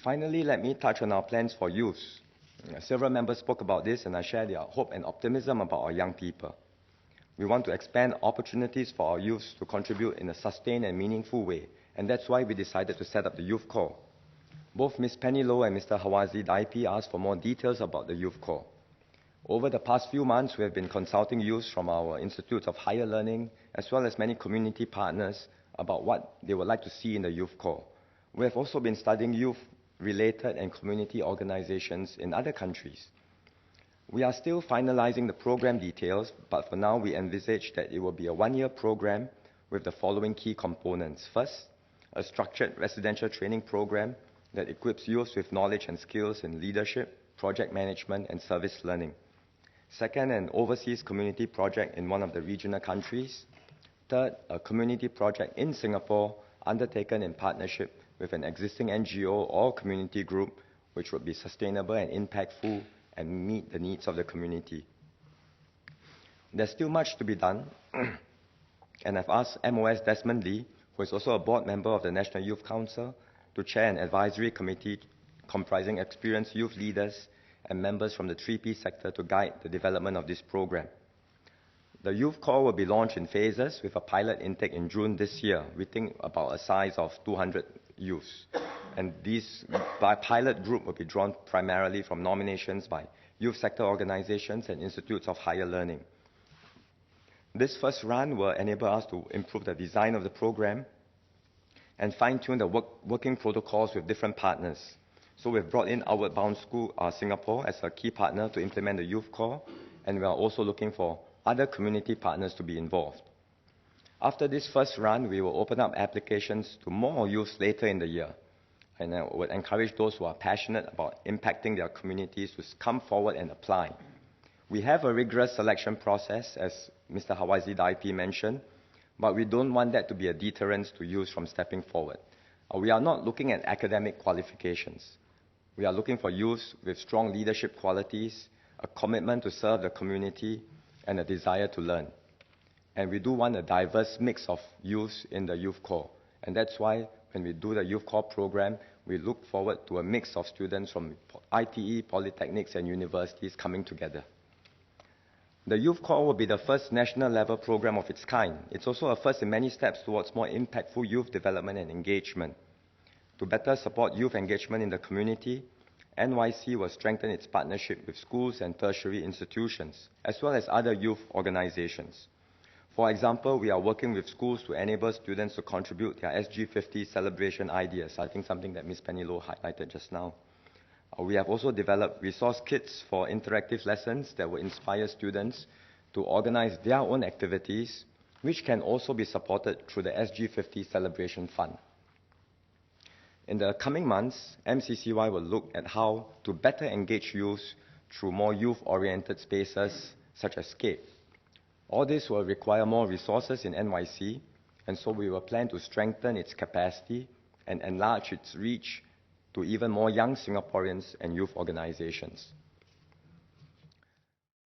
Finally, let me touch on our plans for youth. Several members spoke about this, and I share their hope and optimism about our young people. We want to expand opportunities for our youth to contribute in a sustained and meaningful way, and that's why we decided to set up the Youth Corps. Both Ms. Penny Low and Mr. Hawazi Daipi asked for more details about the Youth Corps. Over the past few months, we have been consulting youth from our institutes of higher learning, as well as many community partners, about what they would like to see in the Youth Corps. We have also been studying youth-related and community organizations in other countries. We are still finalizing the program details, but for now we envisage that it will be a one-year program with the following key components. First, a structured residential training program that equips youth with knowledge and skills in leadership, project management, and service learning. Second, an overseas community project in one of the regional countries. Third, a community project in Singapore undertaken in partnership with an existing NGO or community group, which would be sustainable and impactful and meet the needs of the community. There's still much to be done, and I've asked MOS Desmond Lee, who is also a board member of the National Youth Council, to chair an advisory committee comprising experienced youth leaders and members from the 3P sector to guide the development of this program. The Youth Corps will be launched in phases with a pilot intake in June this year. We think about a size of 200 youths. And this pilot group will be drawn primarily from nominations by youth sector organizations and institutes of higher learning. This first run will enable us to improve the design of the program and fine-tune the working protocols with different partners. So we've brought in Outward Bound School Singapore as a key partner to implement the Youth Corps, and we are also looking for other community partners to be involved. After this first run, we will open up applications to more youth later in the year. And I would encourage those who are passionate about impacting their communities to come forward and apply. We have a rigorous selection process, as Mr. Hawazi Daipi mentioned, but we don't want that to be a deterrent to youth from stepping forward. We are not looking at academic qualifications. We are looking for youth with strong leadership qualities, a commitment to serve the community, and a desire to learn. And we do want a diverse mix of youth in the Youth Corps. And that's why when we do the Youth Corps program, we look forward to a mix of students from ITE, polytechnics, and universities coming together. The Youth Corps will be the first national level program of its kind. It's also a first in many steps towards more impactful youth development and engagement. To better support youth engagement in the community, NYC will strengthen its partnership with schools and tertiary institutions, as well as other youth organizations. For example, we are working with schools to enable students to contribute their SG50 celebration ideas. I think something that Ms. Penny Low highlighted just now. We have also developed resource kits for interactive lessons that will inspire students to organize their own activities, which can also be supported through the SG50 Celebration Fund. In the coming months, MCCY will look at how to better engage youth through more youth-oriented spaces, such as SCAPE. All this will require more resources in NYC, and so we will plan to strengthen its capacity and enlarge its reach to even more young Singaporeans and youth organizations.